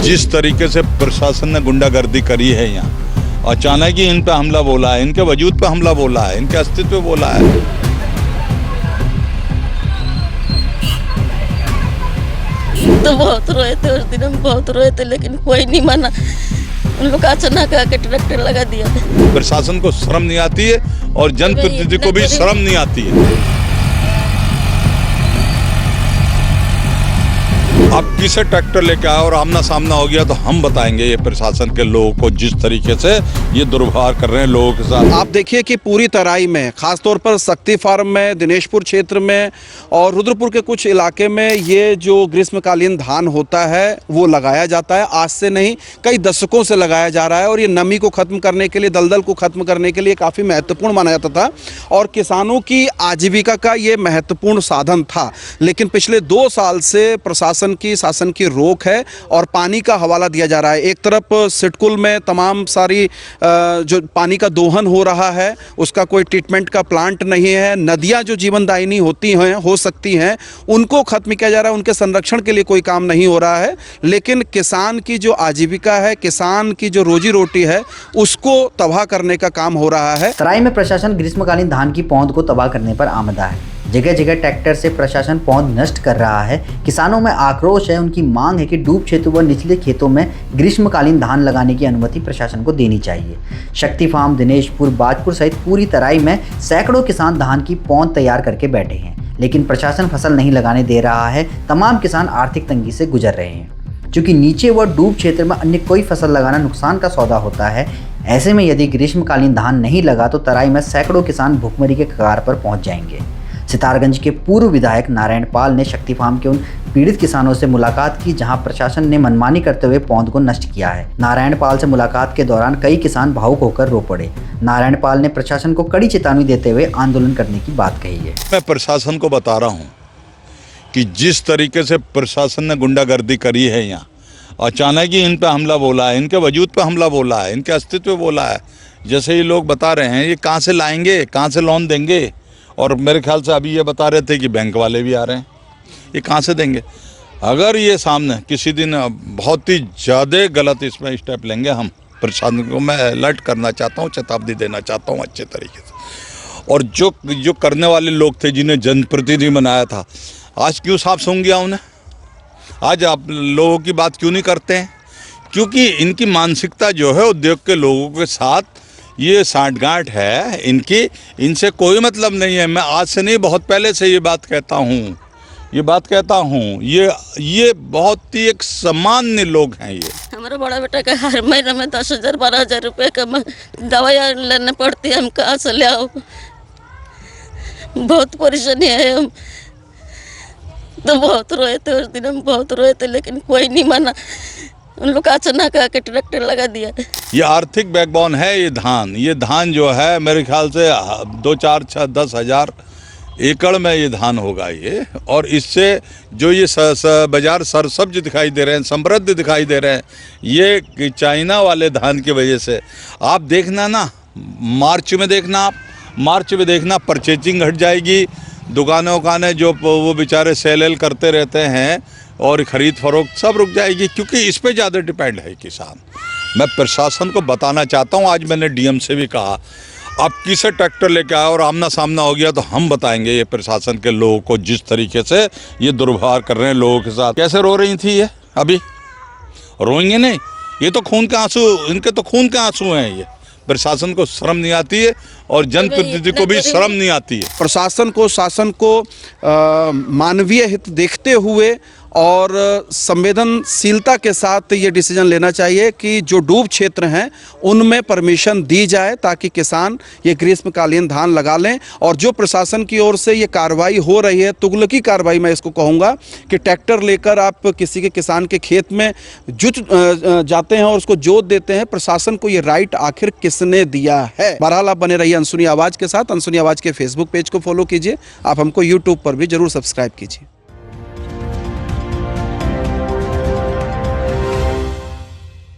जिस तरीके से प्रशासन ने गुंडागर्दी करी है यहाँ, अचानक ही इन पे हमला बोला है, इनके वजूद पे हमला बोला है, इनके अस्तित्व पे बोला है। तो बहुत रोए थे उस दिन, हम बहुत रोए थे, लेकिन कोई नहीं माना। उन लोग अचानक आके ट्रैक्टर लगा दिया। प्रशासन को शर्म नहीं आती है और जनप्रतिनिधि को भी शर्म नहीं आती है। अब किसे ट्रैक्टर लेके आया और आमना सामना हो गया तो हम बताएंगे ये प्रशासन के लोगों को, जिस तरीके से ये दुर्व्यवहार कर रहे हैं लोगों के साथ। आप देखिए कि पूरी तराई में, खासतौर पर शक्ति फार्म में, दिनेशपुर क्षेत्र में और रुद्रपुर के कुछ इलाके में ये जो ग्रीष्मकालीन धान होता है वो लगाया जाता है। आज से नहीं, कई दशकों से लगाया जा रहा है और ये नमी को खत्म करने के लिए, दलदल को खत्म करने के लिए काफ़ी महत्वपूर्ण माना जाता था और किसानों की आजीविका का ये महत्वपूर्ण साधन था। लेकिन पिछले 2 साल से प्रशासन की, शासन की रोक है और पानी का हवाला दिया जा रहा है। एक तरफ सिडकुल में तमाम सारी जो पानी का दोहन हो रहा है, उसका कोई ट्रीटमेंट का प्लांट नहीं है। नदियां जो जीवनदायिनी होती हैं, हो सकती हैं, उनको खत्म किया जा रहा है, उनके संरक्षण के लिए कोई काम नहीं हो रहा है। लेकिन किसान की जो आजीविका है, किसान की जो रोजी रोटी है, उसको तबाह करने का काम हो रहा है। तराई में प्रशासन ग्रीष्मकालीन धान की पौध को तबाह करने पर आमदा है। जगह जगह ट्रैक्टर से प्रशासन पौध नष्ट कर रहा है। किसानों में आक्रोश है। उनकी मांग है कि डूब क्षेत्र व निचले खेतों में ग्रीष्मकालीन धान लगाने की अनुमति प्रशासन को देनी चाहिए। शक्ति फार्म, दिनेशपुर, बाजपुर सहित पूरी तराई में सैकड़ों किसान धान की पौध तैयार करके बैठे हैं, लेकिन प्रशासन फसल नहीं लगाने दे रहा है। तमाम किसान आर्थिक तंगी से गुजर रहे हैं। चूँकि नीचे व डूब क्षेत्र में अन्य कोई फसल लगाना नुकसान का सौदा होता है, ऐसे में यदि ग्रीष्मकालीन धान नहीं लगा तो तराई में सैकड़ों किसान भुखमरी के कगार पर पहुँच जाएंगे। सितारगंज के पूर्व विधायक नारायण पाल ने शक्ति फार्म के उन पीड़ित किसानों से मुलाकात की जहां प्रशासन ने मनमानी करते हुए पौध को नष्ट किया है। नारायण पाल से मुलाकात के दौरान कई किसान भावुक होकर रो पड़े। नारायण पाल ने प्रशासन को कड़ी चेतावनी देते हुए आंदोलन करने की बात कही है। मैं प्रशासन को बता रहा हूँ कि जिस तरीके से प्रशासन ने गुंडागर्दी करी है यहाँ, अचानक ही इन पे हमला बोला है, इनके वजूद पे हमला बोला है, इनके अस्तित्व पे बोला है। जैसे ये लोग बता रहे हैं, ये कहाँ से लाएंगे, कहाँ से लोन देंगे, और मेरे ख्याल से अभी ये बता रहे थे कि बैंक वाले भी आ रहे हैं, ये कहाँ से देंगे। अगर ये सामने किसी दिन बहुत ही ज़्यादा गलत इसमें स्टेप लेंगे, हम प्रशासन को मैं अलर्ट करना चाहता हूँ, चेतावनी देना चाहता हूँ अच्छे तरीके से। और जो करने वाले लोग थे, जिन्हें जनप्रतिनिधि बनाया था, आज क्यों साफ सूंघ गया उन्हें? आज आप लोगों की बात क्यों नहीं करते हैं? क्योंकि इनकी मानसिकता जो है उद्योग के लोगों के साथ ये साठगांठ है इनकी, इनसे कोई मतलब नहीं है। मैं आज से नहीं, बहुत पहले से ये बात कहता हूँ, ये बहुत ही एक सामान्य लोग हैं। ये हमारा बड़ा बेटा का हर महीने में 10,000 12,000 रुपये का दवाइयाँ लेने पड़ती है, हम कहाँ से ले आओ? बहुत परेशानी है। हम तो बहुत रोए थे उस दिन, हम बहुत रोए थे, लेकिन कोई नहीं माना। उन लोग अचानक आके ट्रैक्टर लगा दिया। ये आर्थिक बैकबोन है ये धान जो है मेरे ख्याल से 2, 4, 6, 10 हज़ार एकड़ में ये धान होगा ये। और इससे जो ये बाजार सरसब्ज दिखाई दे रहे हैं, समृद्ध दिखाई दे रहे हैं, ये चाइना वाले धान की वजह से। आप देखना ना, मार्च में देखना परचेजिंग घट जाएगी। दुकानें जो वो बेचारे सेल करते रहते हैं और ख़रीद फरोख्त सब रुक जाएगी, क्योंकि इस पे ज़्यादा डिपेंड है किसान। मैं प्रशासन को बताना चाहता हूँ, आज मैंने डीएम से भी कहा, अब किसे ट्रैक्टर लेके आया और आमना सामना हो गया तो हम बताएंगे ये प्रशासन के लोगों को, जिस तरीके से ये दुर्व्यवहार कर रहे हैं लोगों के साथ। कैसे रो रही थी ये? अभी रोएंगे नहीं, ये तो खून के आंसू, इनके तो खून के आंसू हैं। ये प्रशासन को शर्म नहीं आती है और जनप्रतिनिधि को भी शर्म नहीं आती है। प्रशासन को, शासन को मानवीय हित देखते हुए और संवेदनशीलता के साथ ये डिसीजन लेना चाहिए कि जो डूब क्षेत्र हैं उनमें परमिशन दी जाए, ताकि किसान ये ग्रीष्मकालीन धान लगा लें। और जो प्रशासन की ओर से ये कार्रवाई हो रही है, तुगलकी कार्रवाई मैं इसको कहूँगा, कि ट्रैक्टर लेकर आप किसी के किसान के खेत में जाते हैं और उसको जोत देते हैं, प्रशासन को ये राइट आखिर किसने दिया है? बहरहाल आप बने रहिए अनसुनी आवाज़ के साथ। अनसुनी आवाज़ के फेसबुक पेज को फॉलो कीजिए, आप हमको यूट्यूब पर भी जरूर सब्सक्राइब कीजिए।